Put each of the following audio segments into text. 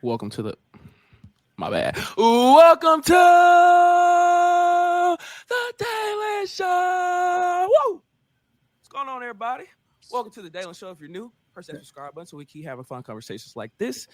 Welcome to the. My bad. Welcome to the Daily Show. Woo! What's going on, everybody? Welcome to the Daily Show. If you're new, press that subscribe button so we keep having fun conversations like this.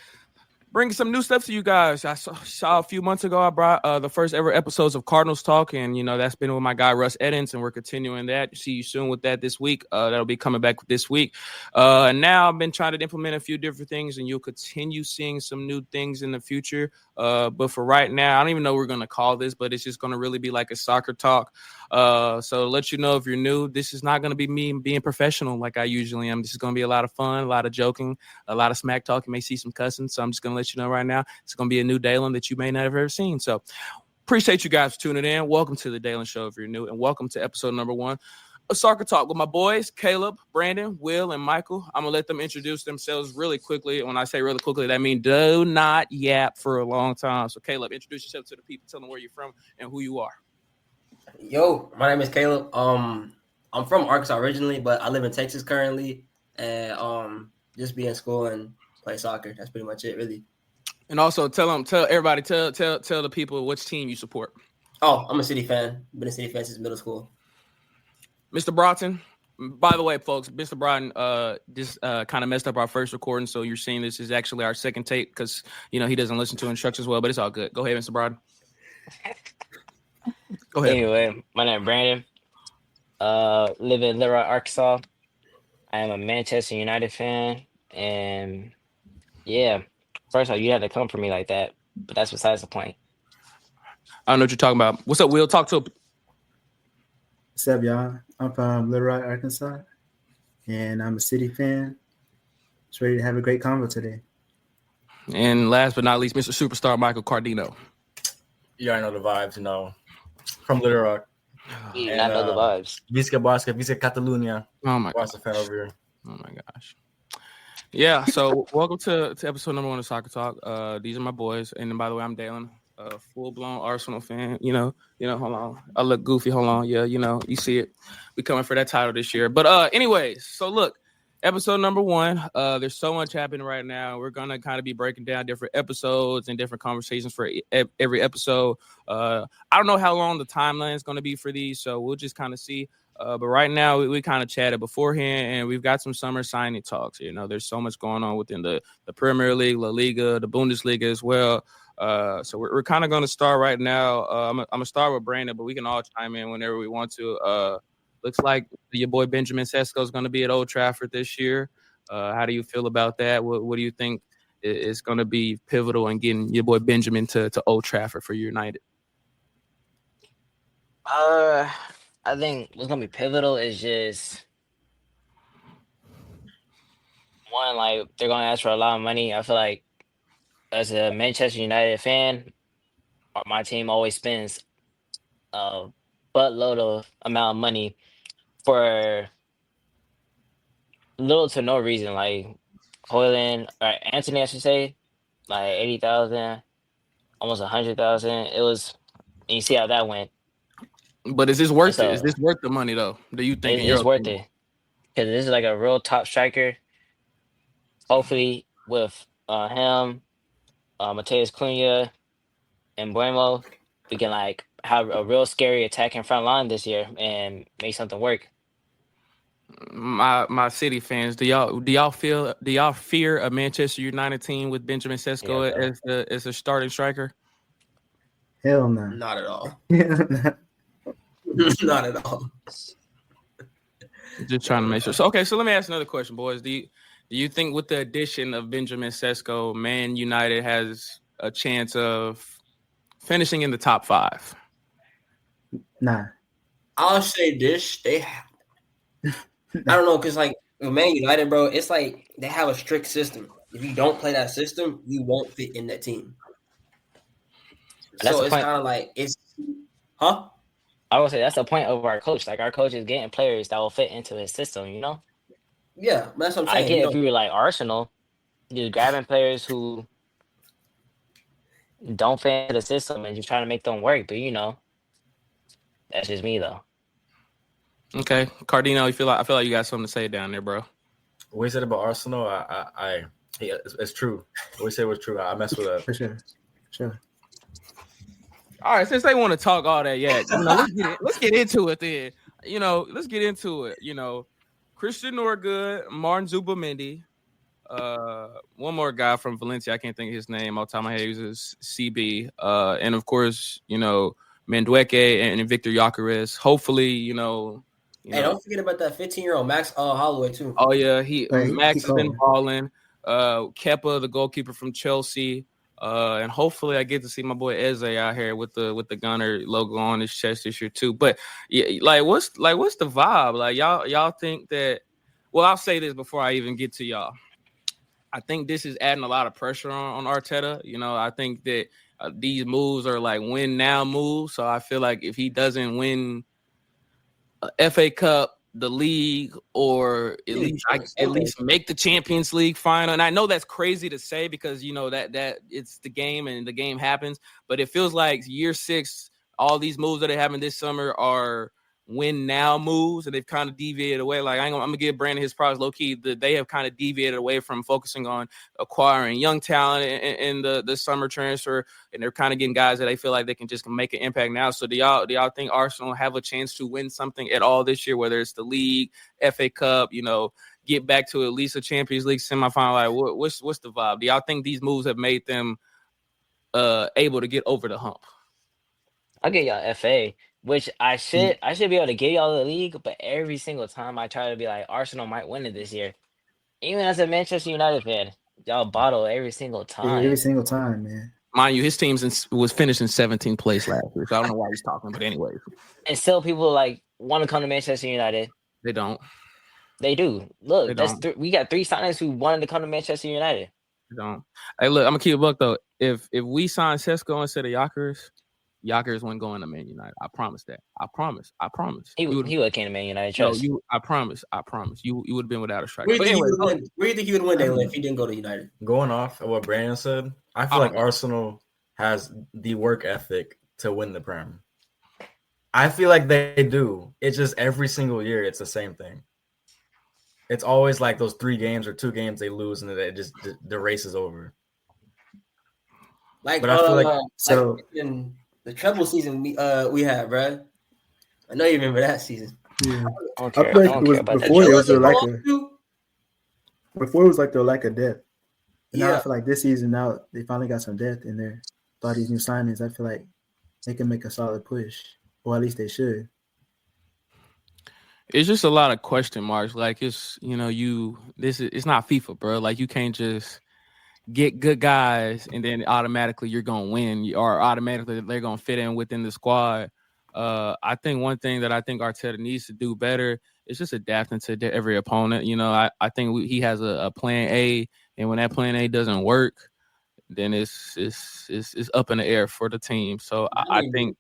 Bringing some new stuff to you guys. I saw a few months ago, I brought the first ever episodes of Cardinals Talk, and, that's been with my guy, Russ Eddins, and we're continuing that. See you soon with that this week. That'll be coming back this week. And now I've been trying to implement a few different things, and you'll continue seeing some new things in the future. But for right now, I don't even know what we're going to call this, but it's just going to really be like a soccer talk. So to let you know, if you're new, this is not going to be me being professional like I usually am. This is going to be a lot of fun, a lot of joking, a lot of smack talk. You may see some cussing, so I'm just going to let you know right now. It's going to be a new Dalen that you may not have ever seen. So appreciate you guys for tuning in. Welcome to the Dalen Show if you're new, and welcome to episode number 1 of Soccer Talk with my boys, Caleb, Brandon, Will, and Michael. I'm going to let them introduce themselves really quickly. When I say really quickly, that means do not yap for a long time. So Caleb, introduce yourself to the people. Tell them where you're from and who you are. Yo, my name is Caleb. I'm from Arkansas originally, but I live in Texas currently, and just be in school and play soccer. That's pretty much it, really. And also tell everybody, tell the people which team you support. Oh, I'm a City fan. Been a City fan since middle school. Mr. Broughton. By the way, folks, Mr. Broughton just kind of messed up our first recording, so you're seeing this is actually our second tape because he doesn't listen to instructions well, but it's all good. Go ahead, Mr. Broughton. Go ahead. Anyway, my name is Brandon. Live in Little Rock, Arkansas. I am a Manchester United fan, and yeah, first of all, you had to come for me like that, but that's besides the point. I don't know what you're talking about. What's up, Will? Talk to him. What's up, y'all? I'm from Little Rock, Arkansas, and I'm a City fan. Just ready to have a great convo today. And last but not least, Mr. Superstar Michael Cardino. You already know the vibes, from Little Rock. You not know the vibes. Visca Barca, Visca Catalunya. Oh my Barca fan over here. Oh my gosh. Yeah, so welcome to episode number 1 of Soccer Talk. These are my boys. And then, by the way, I'm Dalen, a full-blown Arsenal fan. Hold on. I look goofy. Hold on. Yeah, you see it. We coming for that title this year. But anyways, so look, episode number 1. There's so much happening right now. We're going to kind of be breaking down different episodes and different conversations for every episode. I don't know how long the timeline is going to be for these, so we'll just kind of see. But right now, we kind of chatted beforehand, and we've got some summer signing talks. There's so much going on within the Premier League, La Liga, the Bundesliga as well. So we're kind of going to start right now. I'm going to start with Brandon, but we can all chime in whenever we want to. Looks like your boy Benjamin Sesko is going to be at Old Trafford this year. How do you feel about that? What do you think is going to be pivotal in getting your boy Benjamin to Old Trafford for United? I think what's gonna be pivotal is just one, like they're gonna ask for a lot of money. I feel like as a Manchester United fan, my team always spends a buttload of amount of money for little to no reason. Like Hoyland or Anthony, I should say, like 80,000, almost 100,000. It was, and you see how that went. But is this worth it? Is this worth the money though? Do you think it's worth it? Because this is like a real top striker. Hopefully, with him, Mateus Cunha, and Bueno, we can like have a real scary attacking front line this year and make something work. My City fans, do y'all fear a Manchester United team with Benjamin Sesko as a starting striker? Hell no. Not at all. Not at all. Just trying to make sure. So let me ask another question, boys. Do you think with the addition of Benjamin Sesko, Man United has a chance of finishing in the top 5? Nah. I'll say this. I don't know, because like Man United, bro, it's like they have a strict system. If you don't play that system, you won't fit in that team. So it's kind of like I would say that's the point of our coach. Like our coach is getting players that will fit into his system. Yeah, that's what I'm saying. I get if you were like Arsenal, just grabbing players who don't fit into the system and just trying to make them work. But that's just me though. Okay, Cardino, I feel like you got something to say down there, bro. What you said about Arsenal, I Yeah, it's true. What we say was true. I mess with that. For sure. All right, since they want to talk all that, let's get into it then. Let's get into it. Christian Norgood, Martin Zubamendi, one more guy from Valencia. I can't think of his name off the top of my head. He was a CB, and of course, Mendueke and Viktor Gyokeres. Hopefully, Hey, don't forget about that 15-year-old Max Holloway too. Oh yeah, Max he has been balling. Kepa, the goalkeeper from Chelsea. And hopefully I get to see my boy Eze out here with the Gunner logo on his chest this year too. But yeah, what's the vibe? Like y'all think that? Well, I'll say this before I even get to y'all. I think this is adding a lot of pressure on Arteta. I think that these moves are like win now moves. So I feel like if he doesn't win FA Cup, the league, or at least make the Champions League final. And I know that's crazy to say because that it's the game and the game happens, but it feels like year 6, all these moves that are happening this summer are win now moves, and they've kind of deviated away. Like I'm gonna give Brandon his props low key. They have kind of deviated away from focusing on acquiring young talent in the summer transfer, and they're kind of getting guys that they feel like they can just make an impact now. So do y'all think Arsenal have a chance to win something at all this year, whether it's the league, FA Cup, get back to at least a Champions League semifinal? Like what's the vibe? Do y'all think these moves have made them able to get over the hump? I'll get y'all FA, which I should be able to get y'all the league, but every single time I try to be like Arsenal might win it this year. Even as a Manchester United fan, y'all bottle every single time. Every single time, man. Mind you, his team was finished in 17th place last year, so I don't know why he's talking, but anyways. And still people want to come to Manchester United. They don't. They do. Look, we got 3 signings who wanted to come to Manchester United. They don't. Hey, look, I'm gonna keep it buck though. If we sign Sesko instead of Gyökeres wouldn't go into Man United. I promise that. I promise. He would have came to Man United. Trust. No, I promise. You would have been without a striker. Where do you think he would win, Dalen, if he didn't go to United? Going off of what Brandon said, I feel like Arsenal has the work ethic to win the Prem. I feel like they do. It's just every single year it's the same thing. It's always like those 3 games or 2 games they lose and then the race is over. But I feel in the treble season we had, bro. I know you remember that season. Yeah. I feel like it was before it was their lack of depth. And now I feel like this season now they finally got some depth in there. By these new signings, I feel like they can make a solid push, or at least they should. It's just a lot of question marks. Like it's it's not FIFA, bro. Like you can't just get good guys and then automatically you're gonna win, or automatically they're gonna fit in within the squad. I think one thing that I think Arteta needs to do better is just adapting to every opponent. I think he has a plan A, and when that plan A doesn't work, then it's up in the air for the team. So I think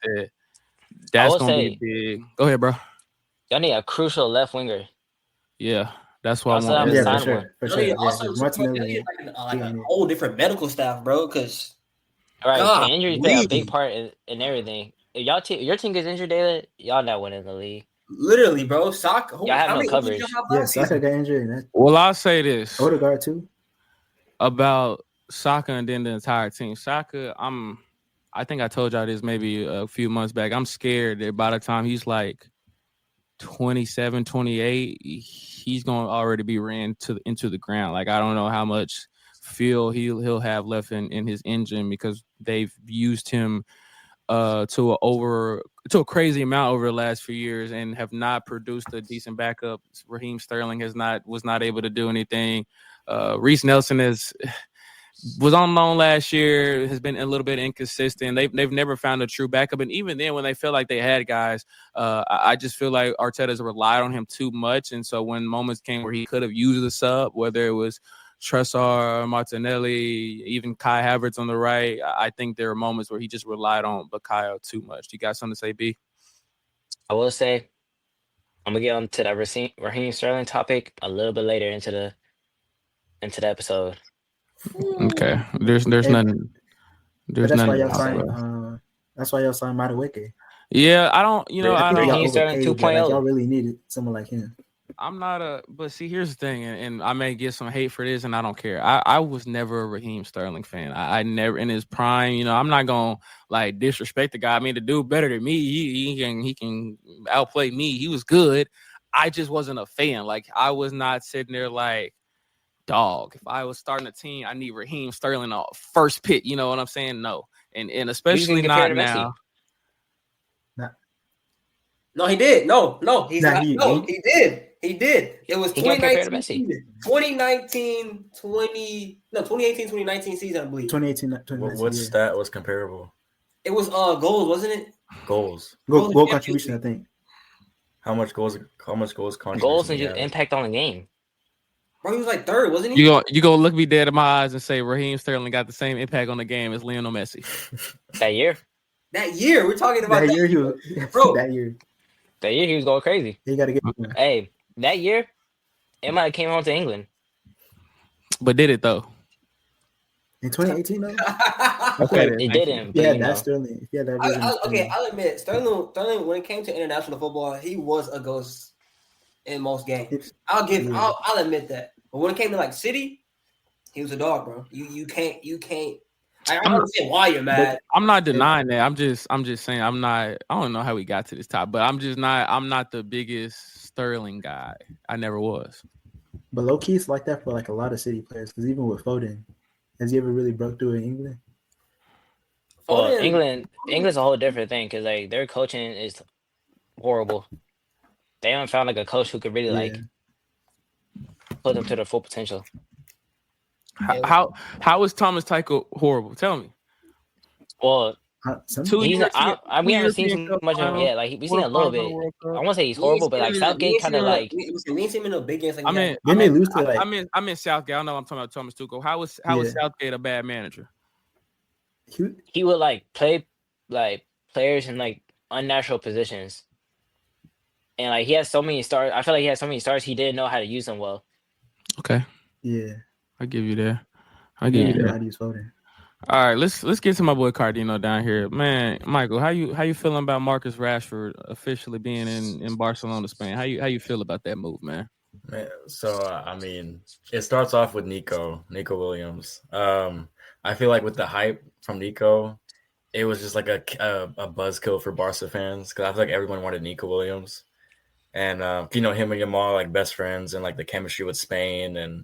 that's gonna be big. Go ahead, bro. Y'all need a crucial left winger. Yeah. That's why I want. Yeah, for sure. Also, Martinelli, like a whole different medical staff, bro. Because injuries play a big part in everything. If your team gets injured, David, y'all not winning the league. Literally, bro. Saka, y'all have no coverage. Yeah, Saka got injured. Well, I'll say this. Odegaard too. About Saka and then the entire team. Saka, I think I told y'all this maybe a few months back. I'm scared that by the time he's like 27, 28, he's going to already be ran into the ground. Like, I don't know how much fuel he'll have left in his engine, because they've used him to a crazy amount over the last few years and have not produced a decent backup. Raheem Sterling was not able to do anything. Reece Nelson was on loan last year, has been a little bit inconsistent. They've never found a true backup. And even then, when they felt like they had guys, I just feel like Arteta's relied on him too much. And so when moments came where he could have used a sub, whether it was Trossard, Martinelli, even Kai Havertz on the right, I think there are moments where he just relied on Bukayo too much. You got something to say, B? I will say, I'm going to get on to that Raheem Sterling topic a little bit later into the episode. Okay, there's nothing. That's why y'all signed. That's why y'all signed Madueke. Yeah, I don't. I think y'all 2.0. Y'all really needed someone like him. I'm not a, but see, here's the thing, and I may get some hate for this, and I don't care. I was never a Raheem Sterling fan. I never, in his prime, I'm not gonna like disrespect the guy. I mean, the dude better than me. He can outplay me. He was good. I just wasn't a fan. Like I was not sitting there like, dog. If I was starting a team, I need Raheem Sterling first pick. You know what I'm saying? No, and especially not now. No, he did. No, he's not. No, he did. He did. It was 2018, 2019 season, I believe. 2018. What stat was comparable? It was goals, wasn't it? Goals. Goal contribution, I think. How much goals contribution? Goals and just impact on the game. Bro, he was like third, wasn't he? You gonna look me dead in my eyes and say Raheem Sterling got the same impact on the game as Lionel Messi that year? That year, we're talking about that year. He was, bro, that year he was going crazy. You got to get. Hey, that year, it might have came home to England, but did it though? In 2018, though. Okay, it didn't. Yeah, that's Sterling. Yeah, I'll admit, Sterling, when it came to international football, he was a ghost in most games. I'll admit that. But when it came to like City, he was a dog, bro. You can't. I don't understand why you're mad. I'm not denying that. I'm just saying I don't know how we got to this top, but I'm not the biggest Sterling guy. I never was. But low key, it's like that for like a lot of City players. Because even with Foden, has he ever really broke through in England? Well, England's a whole different thing because like their coaching is horrible. They haven't found like a coach who could really like put them to their full potential. How is Thomas Tuchel horrible? Tell me. Well, we haven't seen too much of him yet. Like we've seen a little bit. I won't say he's horrible, but like Southgate kind of like. We ain't seen him in no big games. Like I mean Southgate. I know I'm talking about Thomas Tuchel. How is Southgate a bad manager? He would like play like players in like unnatural positions, and like he has so many stars. I feel like he has so many stars. He didn't know how to use them well. Okay. Yeah. I give you that. How do you Foden? All right, let's get to my boy Cardino down here, man. Michael, how you feeling about Marcus Rashford officially being in Barcelona, Spain? How you feel about that move, man? So I mean, it starts off with Nico Williams. I feel like with the hype from Nico, it was just like a buzzkill for Barca fans because I feel like everyone wanted Nico Williams, and him and João like best friends and like the chemistry with Spain and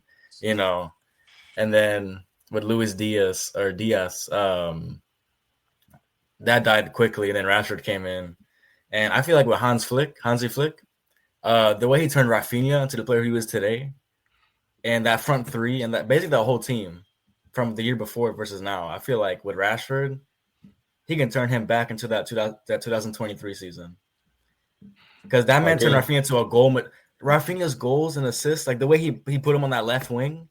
and then with Luis Diaz, that died quickly, and then Rashford came in. And I feel like with Hansi Flick, the way he turned Rafinha into the player he was today, and that front three, and that basically the whole team from the year before versus now, I feel like with Rashford, he can turn him back into that 2023 season. Because that man turned Rafinha into a goal. Rafinha's goals and assists, like the way he put him on that left wing,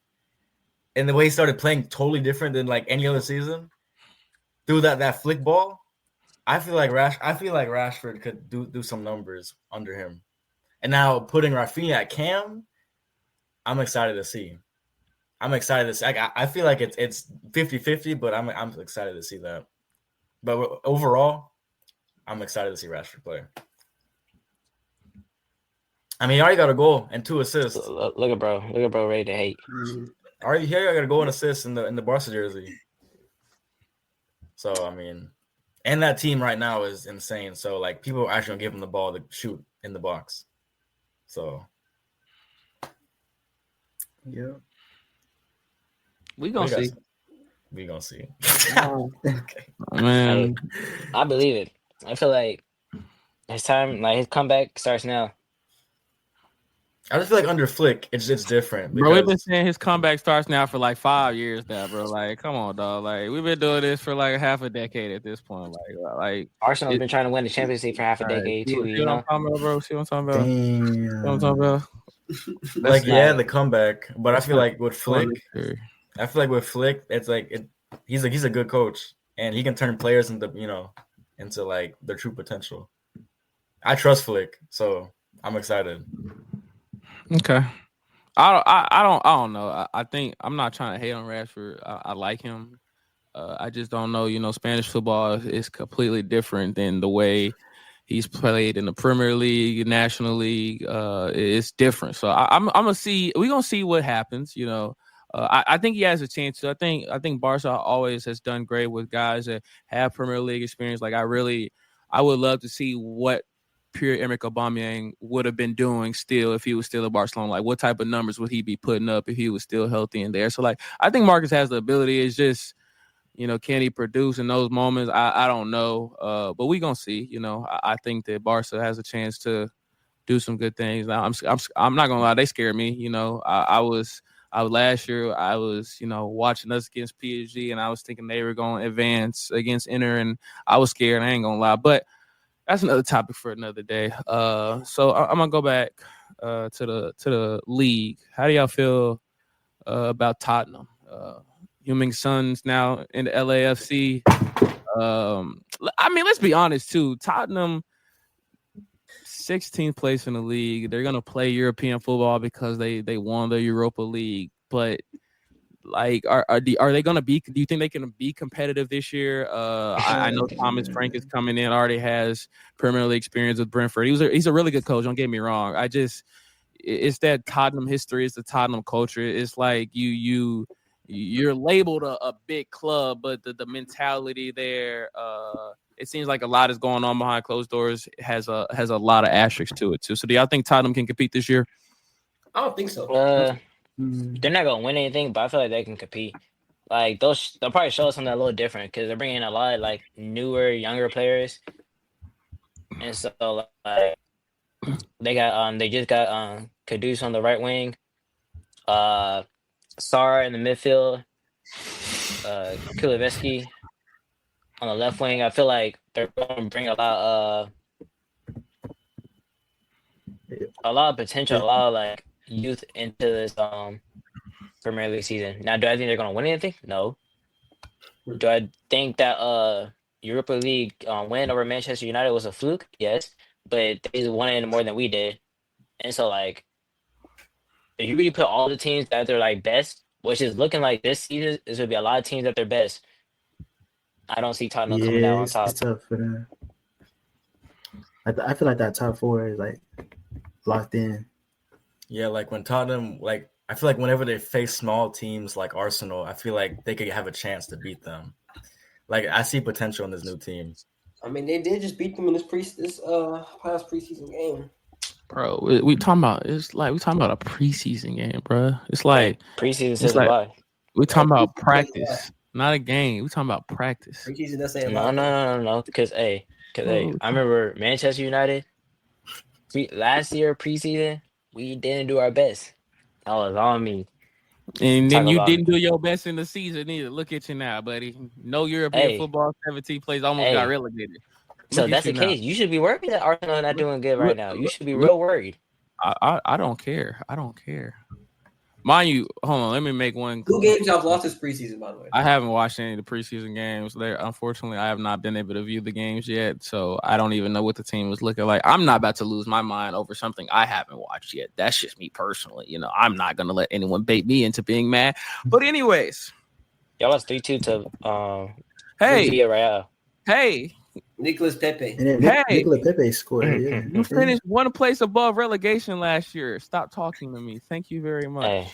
and the way he started playing totally different than like any other season, through that flick ball, I feel like Rashford could do some numbers under him. And now putting Rafinha at cam, I'm excited to see. I feel like it's 50-50, but I'm excited to see that. But overall, I'm excited to see Rashford play. I mean, he already got a goal and 2 assists. Look at bro ready to hate. Already here, I got a goal and assist in the Barca jersey. So I mean, and that team right now is insane. So like, people are actually gonna give him the ball to shoot in the box. So yeah, we gonna see. We gonna see. Okay, man, I believe it. I feel like his time, like his comeback, starts now. I just feel like under Flick, it's different. Bro, we've been saying his comeback starts now for like 5 years now, bro. Like, come on, dog. Like, we've been doing this for like half a decade at this point. Like Arsenal's been trying to win the Champions League for half a decade too. See what I'm talking about, bro? See what I'm talking about? Damn. See what I'm talking about? Like, the comeback, but I feel like with Flick, it's like he's a good coach, and he can turn players into like their true potential. I trust Flick, so I'm excited. Okay, I don't know. I think I'm not trying to hate on Rashford. I like him. I just don't know. Spanish football is completely different than the way He's played in the Premier League, National League. It's different. So I'm gonna see. We're gonna see what happens. You know, I think he has a chance. I think Barca always has done great with guys that have Premier League experience. Like I would love to see what Pierre-Emerick Aubameyang would have been doing still if he was still at Barcelona. Like what type of numbers would he be putting up if he was still healthy in there? So like I think Marcus has the ability. It's just, you know, can he produce in those moments? I don't know, but we gonna see. You know, I think that Barca has a chance to do some good things. I'm not gonna lie, they scared me. You know, I was last year. I was, you know, watching us against PSG, and I was thinking they were going to advance against Inter, and I was scared. I ain't gonna lie, but that's another topic for another day. So I'm gonna go back to the league. How do y'all feel about Tottenham? Heung-min Son's now in the LAFC. I mean, let's be honest too. Tottenham, 16th place in the league. They're gonna play European football because they won the Europa League. But like, are they gonna be? Do you think they can be competitive this year? I know Thomas Frank is coming in. Already has Premier League experience with Brentford. He's a really good coach. Don't get me wrong. It's that Tottenham history. It's the Tottenham culture. It's like you're labeled a big club, but the mentality there, it seems like a lot is going on behind closed doors. It has a lot of asterisks to it too. So do y'all think Tottenham can compete this year? I don't think so. They're not gonna win anything, but I feel like they can compete. Like they'll probably show us something a little different because they're bringing in a lot of like newer, younger players, and so like they just got Kudus on the right wing, Sar in the midfield, Kuleveski on the left wing. I feel like they're going to bring a lot of potential, a lot of like youth into this Premier League season. Now, do I think they're going to win anything? No. Do I think that Europa League win over Manchester United was a fluke? Yes, but they won it more than we did, and so like if you really put all the teams that they're like best, which is looking like this season, is going to be a lot of teams at their best. I don't see Tottenham coming out on top. It's tough for them. I feel like that top four is like locked in. Yeah, like when Tottenham, like I feel like whenever they face small teams like Arsenal, I feel like they could have a chance to beat them. Like I see potential in this new team. I mean, they did just beat them in this past preseason game. Bro, we talking about a preseason game, bro. It's like preseason says why. We talking about practice, not a game. We talking about practice. Preseason doesn't say no. Because I remember Manchester United last year preseason. We didn't do our best. That was on me. And then you didn't do your best in the season either. Look at you now, buddy. No European football, 17 plays, almost got relegated. So that's the case. You should be worried that Arsenal not doing good right now. You should be real worried. I don't care. Mind you, hold on. Let me make one. 2 games y'all lost this preseason, by the way. I haven't watched any of the preseason games. Unfortunately, I have not been able to view the games yet, so I don't even know what the team was looking like. I'm not about to lose my mind over something I haven't watched yet. That's just me personally. You know, I'm not going to let anyone bait me into being mad. But anyways. Y'all lost 3-2 to Villarreal. Hey. Nicolas Pepe. Nicolas Pepe scored. Yeah. You finished one place above relegation last year. Stop talking to me. Thank you very much.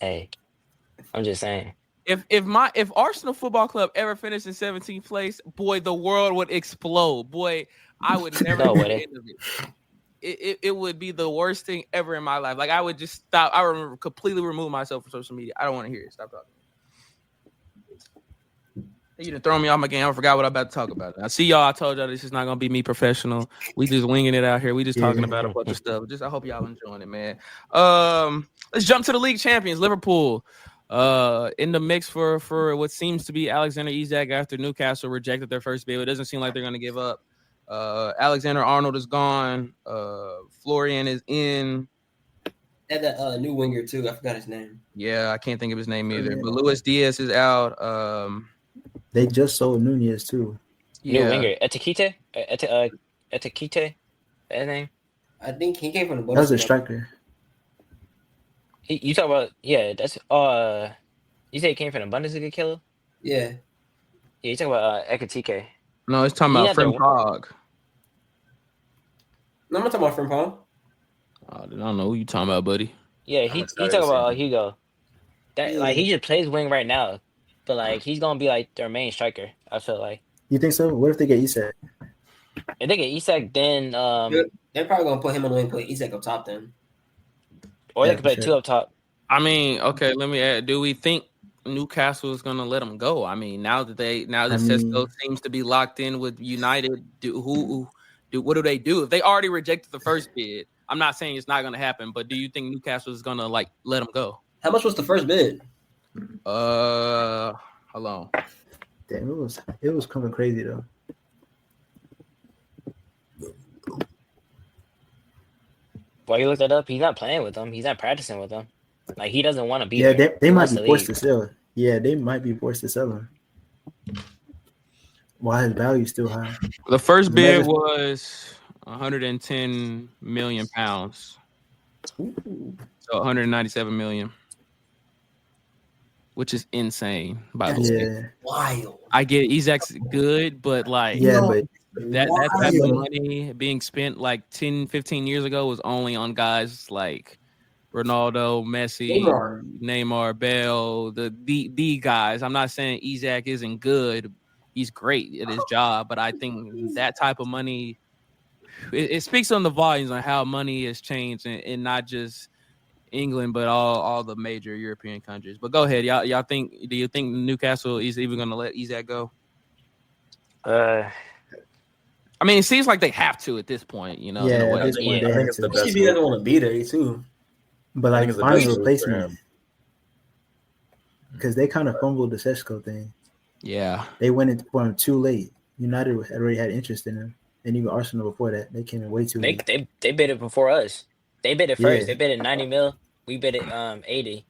Hey. I'm just saying. If Arsenal Football Club ever finished in 17th place, boy, the world would explode. Boy, I would never get the end of it. It would be the worst thing ever in my life. Like I would just stop. I would completely remove myself from social media. I don't want to hear it. Stop talking. You done throw me off my game. I forgot what I'm about to talk about. I see y'all. I told y'all this is not gonna be me professional. We just winging it out here. We just talking about a bunch of stuff. I hope y'all enjoying it, man. Let's jump to the league champions, Liverpool. In the mix for what seems to be Alexander Isak after Newcastle rejected their first bid. It doesn't seem like they're gonna give up. Alexander Arnold is gone. Florian is in. And that new winger too. I forgot his name. Yeah, I can't think of his name either. But Luis Diaz is out. They just sold Nunez too. New winger, Etikite, Etikite, that name. I think he came from the. That was a striker. You talk about that's you say he came from the Bundesliga killer? Yeah. Yeah, you talk about Ekitike. No, it's talking about Frimpong. No, I'm not talking about Frimpong. I don't know who you talking about, buddy. Yeah, I'm he excited talking to see about him. Hugo. That like he just plays wing right now, but like he's gonna be like their main striker. I feel like You think so? What if they get Isak? if they get Isak, then They're probably gonna put him on the wing, put Isak up top then. or they Yeah, could for play two sure. up top. I mean, okay, let me add. Do we think Newcastle is gonna let him go? I mean, now that Sesko seems to be locked in with United, what do they do if they already rejected the first bid? I'm not saying it's not gonna happen, but do you think Newcastle is gonna like let him go? How much was the first bid? Hold on. Damn, it was coming crazy though. Why you look that up? He's not playing with them. He's not practicing with them. Like he doesn't want to be Yeah, there. they He might wants be to forced leave. to sell. Yeah, they might be forced to sell him. While his value's still high. The first bid Imagine- was 110 million pounds. So 197 million. Which is insane, by the way. Yeah, Wild. I get Isak's good, but like yeah, but that type of money being spent like 10, 15 years ago was only on guys like Ronaldo, Messi, Neymar, Bale, the guys. I'm not saying Isak isn't good. He's great at his job, but I think that type of money, it speaks on the volumes on how money has changed and not just England, but all the major European countries. But go ahead, y'all. Do you think Newcastle is even going to let Isak go? I mean, it seems like they have to at this point. You know, in a way. At this point, I they think have it's the to. best. CB doesn't want to be there too. But I like think it's the find best a move for replacement him. because they kind of fumbled the Šeško thing. Yeah, They went in for him too late. United already had interest in him, and even Arsenal before that. They came in way too late. They bid it before us. They bid it first. Yeah. They bid it 90 mil. We bid it 80.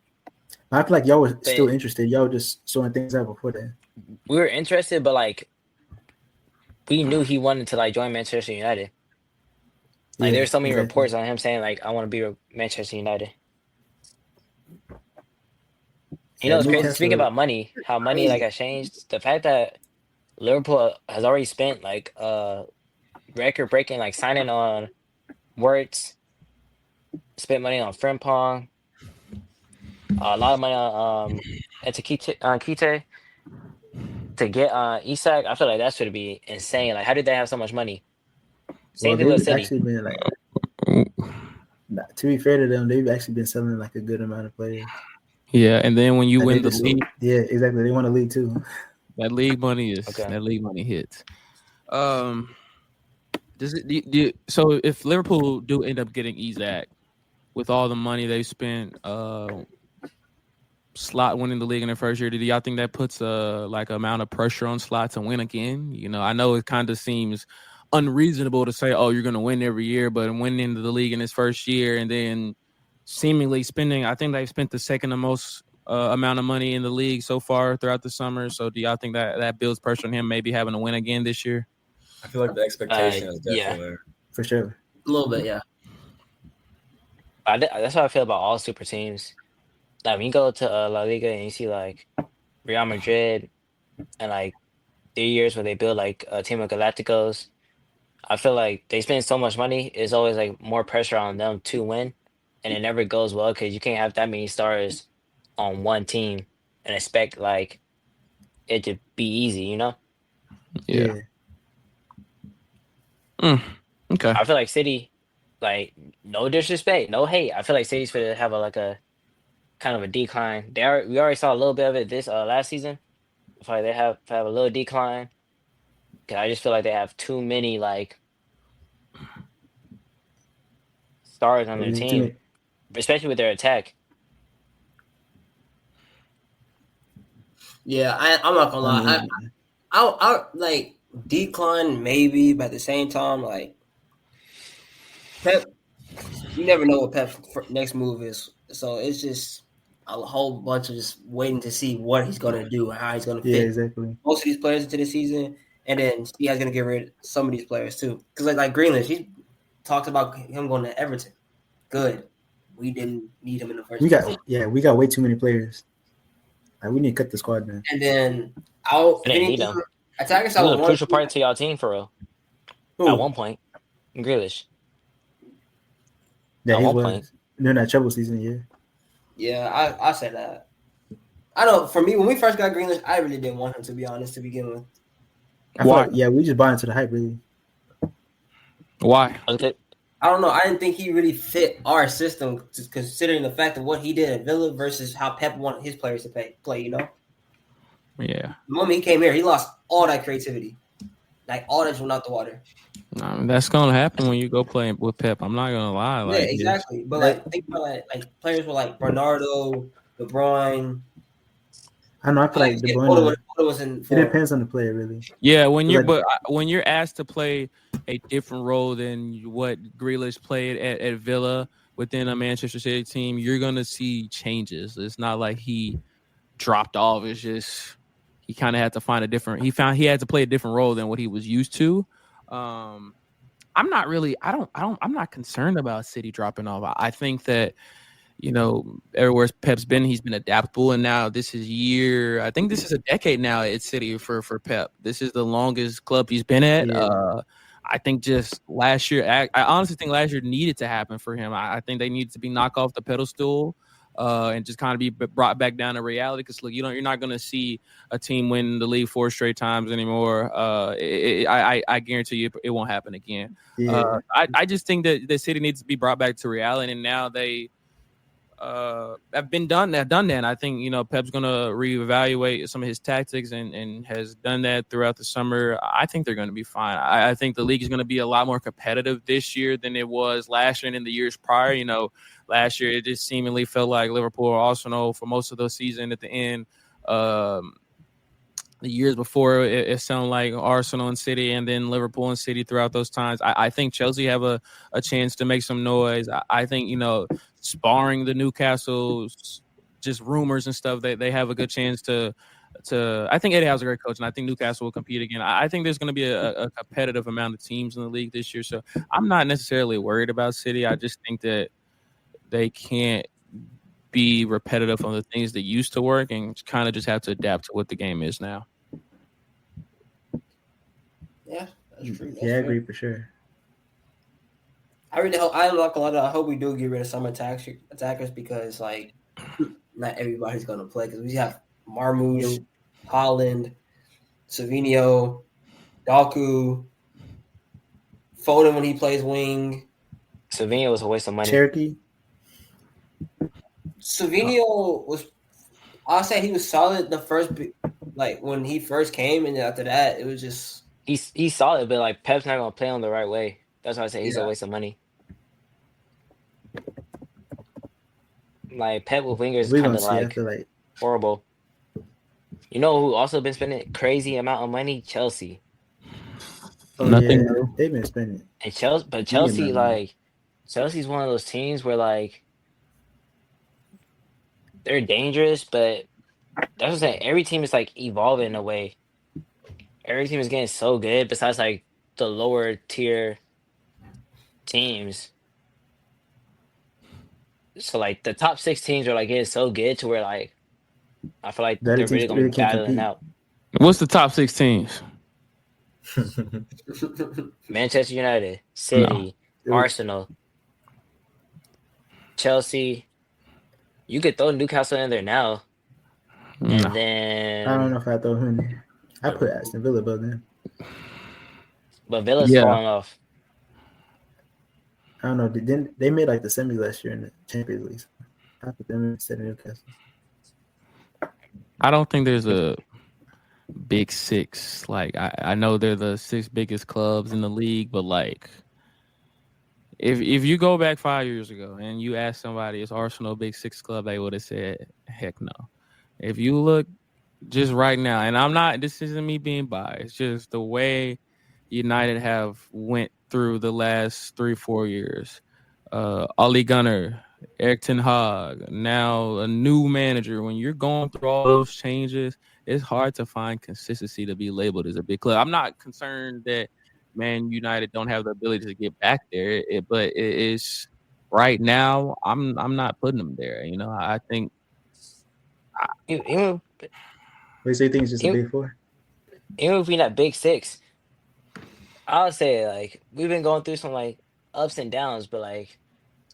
I feel like y'all were still But- interested. Y'all were just sorting things out before that. We were interested, but like we knew he wanted to like join Manchester United. Like Yeah, there's so many exactly. reports on him saying like I want to be with Manchester United. You know, it's crazy. Newcastle- Speaking about money, how money like has changed. The fact that Liverpool has already spent like record breaking like signing on Wirtz, spent money on Frimpong, a lot of money on Kite to get Isak. I feel like that should be insane. Like, how did they have so much money? Same thing with they've City. actually been like. To be fair to them, they've actually been selling like a good amount of players. yeah. And then when you Like, win they the league, yeah, exactly. They won a league too. that league money hits. Does it? So if Liverpool do end up getting Isak with all the money they spent, Slot winning the league in their first year, do y'all think that puts a like amount of pressure on Slot to win again? You know, I know it kind of seems unreasonable to say, oh, you're going to win every year, but winning the league in his first year and then seemingly spending, I think they've spent the second the most amount of money in the league so far throughout the summer. So do y'all think that builds pressure on him maybe having to win again this year? I feel like the expectation is definitely there. For sure. A little bit, yeah. That's how I feel about all super teams. Like when you go to La Liga and you see like Real Madrid and like 3 years where they build like a team of Galacticos, I feel like they spend so much money. It's always like more pressure on them to win, and it never goes well because you can't have that many stars on one team and expect like it to be easy. You know? Yeah. Okay. I feel like City, like no disrespect, no hate. I feel like City's gonna have a kind of a decline. We already saw a little bit of it this last season. I feel like they have a little decline. Cause I just feel like they have too many like stars on their team, especially with their attack. Yeah, I'm not gonna lie. I like decline maybe, but at the same time, like Pep, you never know what Pep's next move is. So it's just a whole bunch of just waiting to see what he's gonna do and how he's gonna fit exactly. most of these players into the season, and then see how he's gonna get rid of some of these players too. Because like Greenland, he talked about him going to Everton. Good, we didn't need him in the first. We got way too many players. Like, we need to cut the squad down. And then Need him. Attackers He was a crucial part to y'all team for real. At one point, Grealish. Yeah, At he one was point. during that treble season. Yeah, Yeah, I say that. I don't. For me, when we first got Grealish, I really didn't want him to be honest to begin with. I feel Why? like we just bought into the hype really. Why? Okay. I don't know. I didn't think he really fit our system, considering the fact of what he did at Villa versus how Pep wanted his players to play. You know, Yeah. the moment he came here, he lost all that creativity, like all that went out the water. That's gonna happen when you go play with Pep. I'm not gonna lie. Yeah, Like, exactly. But like, think about like players were like Bernardo, De Bruyne. I know. I feel like De Yeah, Bruyne. Oda was in It form. depends on the player really. yeah, when you're Like, when you're asked to play a different role than what Grealish played at Villa within a Manchester City team, you're gonna see changes. It's not like he dropped off. It's just he kind of had to find a different. He had to play a different role than what he was used to. I'm not really. I'm not concerned about City dropping off. I think that everywhere Pep's been, he's been adaptable, and now this is I think this is a decade now at City for Pep. This is the longest club he's been at. Yeah. I think just last year, I honestly think last year needed to happen for him. I think they needed to be knocked off the pedestal. And just kind of be brought back down to reality. Because look, you're not going to see a team win the league 4 straight times anymore. I guarantee you it won't happen again. Yeah. I just think that the City needs to be brought back to reality, and now they have done that. And I think Pep's going to reevaluate some of his tactics and has done that throughout the summer. I think they're going to be fine. I think the league is going to be a lot more competitive this year than it was last year and in the years prior. Last year it just seemingly felt like Liverpool or Arsenal for most of the season. At the end, the years before it sounded like Arsenal and City, and then Liverpool and City throughout those times. I think Chelsea have a chance to make some noise. I think sparring the Newcastle, just rumors and stuff, they have a good chance to I think Eddie Howe's a great coach, and I think Newcastle will compete again. I think there's going to be a competitive amount of teams in the league this year, so I'm not necessarily worried about City. I just think that they can't be repetitive on the things that used to work and kind of just have to adapt to what the game is now. Yeah, that's true. I agree for sure. I really hope. I'm not gonna lie. I hope we do get rid of some attackers because like not everybody's gonna play because we have Marmoush, Holland, Savinio, Doku, Foden when he plays wing. Savinio was a waste of money. Cherokee. Savinio was. I'll say he was solid the first, like when he first came, and after that, it was just he's solid, but like Pep's not gonna play him the right way. That's why I say he's a waste of money. Like Pep with wingers is kind of like horrible. You know who also been spending crazy amount of money? Chelsea. Nothing. Yeah, they've been spending. And Chelsea, like Chelsea's one of those teams where like they're dangerous, but that's what I'm saying. Every team is like evolving in a way. Every team is getting so good. Besides like the lower tier teams. So like the top 6 teams are like getting so good to where like I feel like they're really gonna be battling out. What's the top 6 teams? Manchester United, City, Arsenal, Chelsea. You could throw Newcastle in there now. And then I don't know if I throw him in. I put Aston Villa above them. But Villa's falling off. I don't know. They made like the semi last year in the Champions League. I put them instead of Newcastle. I don't think there's a big 6. Like I know they're the 6 biggest clubs in the league, but like if you go back 5 years ago and you ask somebody, is Arsenal a big 6 club? They would have said, heck no. If you look just right now, and this isn't me being biased, just the way United have went through the last 3-4 years. Ole Gunnar, Erik ten Hag, now a new manager. When you're going through all those changes, it's hard to find consistency to be labeled as a big club. I'm not concerned that Man United don't have the ability to get back there, but it is right now. I'm not putting them there. I think. So you think it's just a big 4? Even if we're not big 6, I would say like we've been going through some like ups and downs, but like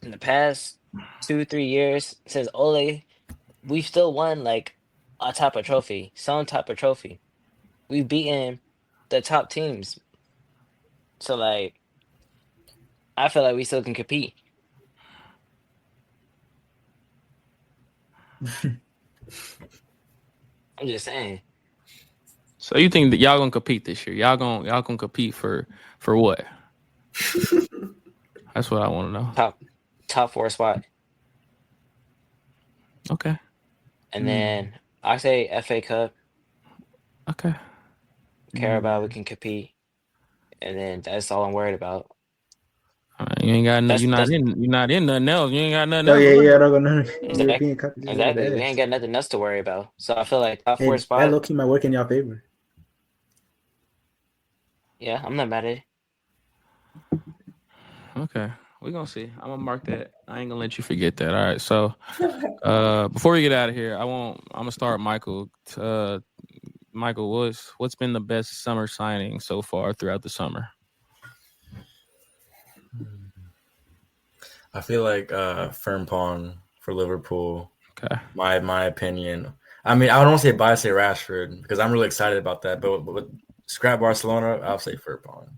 in the past 2-3 years since Ole, we've still won like a type of trophy, some type of trophy. We've beaten the top teams. So like I feel like we still can compete. I'm just saying. So you think that y'all gonna compete this year? Y'all gonna compete for what? That's what I want to know. Top 4 spot. Okay. And then I say FA Cup. Okay. Carabao, we can compete. And then that's all I'm worried about. You ain't got That's you're not in nothing else. You ain't got nothing Oh else. yeah, I don't go none exactly. European Cup. Exactly. We ain't got nothing else to worry about. So I feel like top 4 That spot. low key might work in your favor. Yeah, I'm not mad at it. Okay. We're gonna see. I'm gonna mark that. I ain't gonna let you forget that. All right. So before we get out of here, I'm gonna start Michael. Michael, what's been the best summer signing so far throughout the summer? I feel like Frimpong for Liverpool. Okay. My opinion. I mean, I don't want to say bias, say Rashford because I'm really excited about that. But scrap Barcelona, I'll say Frimpong.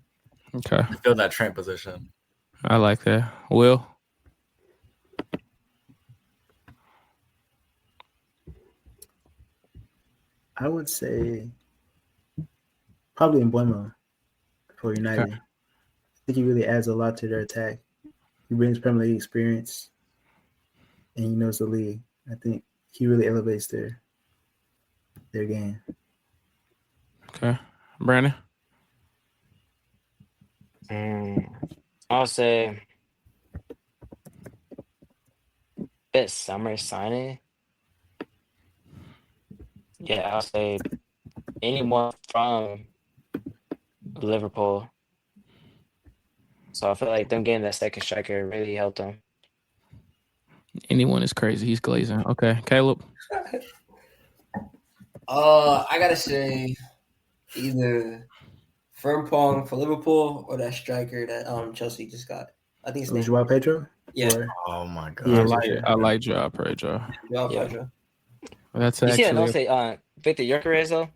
Okay. To fill that Trent position. I like that. Will? I would say probably Mbeumo for United. Okay. I think he really adds a lot to their attack. He brings Premier League experience, and he knows the league. I think he really elevates their game. Okay. Brandon? I'll say best summer signing. Yeah, I'll say anyone from Liverpool. So I feel like them getting that second striker really helped them. Anyone is crazy. He's glazing. Okay. Caleb? I gotta say either Frimpong for Liverpool or that striker that Chelsea just got. I think his name Joao Pedro? Yeah. Oh my god. Yeah, I like Joao Pedro. Joao Yeah. Pedro. That's You see that? actually Don't say Viktor Gyökeres though.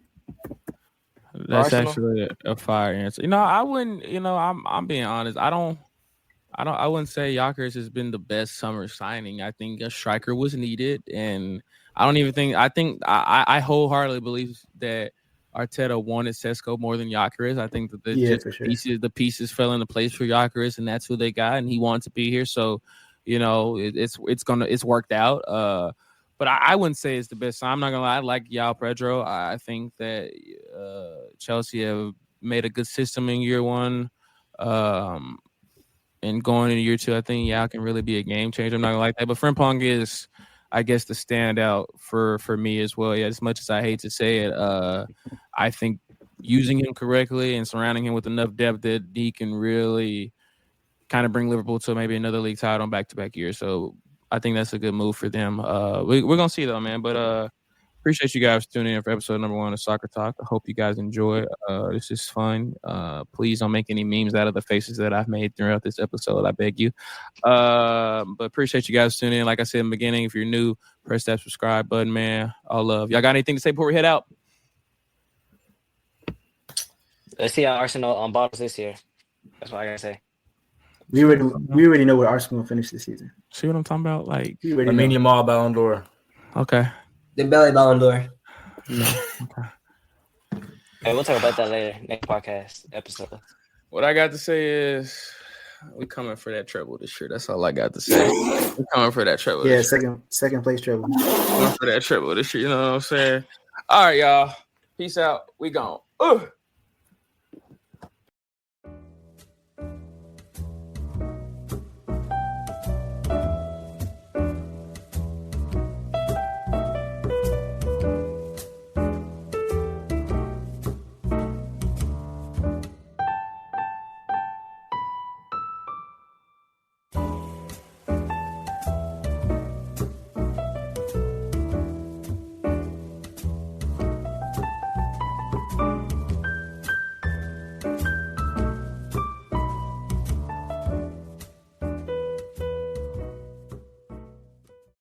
that's Arsenal? actually a fire answer. I wouldn't. I'm being honest. I wouldn't say Gyökeres has been the best summer signing. I think a striker was needed, and I don't even think. I wholeheartedly believe that Arteta wanted Sesko more than Gyökeres. I think that the pieces fell into place for Gyökeres, and that's who they got, and he wanted to be here. So, it's worked out. But I wouldn't say it's the best. I'm not gonna lie. I like Joao Pedro. I think that Chelsea have made a good system in year one. And going into year two, I think Joao can really be a game changer. I'm not gonna like that. But Frimpong is, I guess, the standout for me as well. Yeah, as much as I hate to say it, I think using him correctly and surrounding him with enough depth that he can really kind of bring Liverpool to maybe another league title on back-to-back years. So I think that's a good move for them. We're gonna see though, man. But appreciate you guys tuning in for episode number 1 of Soccer Talk. I hope you guys enjoy. This is fun. Please don't make any memes out of the faces that I've made throughout this episode. I beg you. But appreciate you guys tuning in. Like I said in the beginning, if you're new, press that subscribe button, man. All love. Y'all got anything to say before we head out? Let's see how Arsenal on bottles this year. That's what I gotta say. We already know where Arsenal will finish this season. See what I'm talking about? Like Lamine Yamal Ballon d'Or. Okay. Dembele Ballon d'Or. Okay. Hey, we'll talk about that later. Next podcast episode. What I got to say is we coming for that treble this year. That's all I got to say. We're coming for that treble. Yeah, second place treble. Coming for that treble this year. You know what I'm saying? All right, y'all. Peace out. We gone.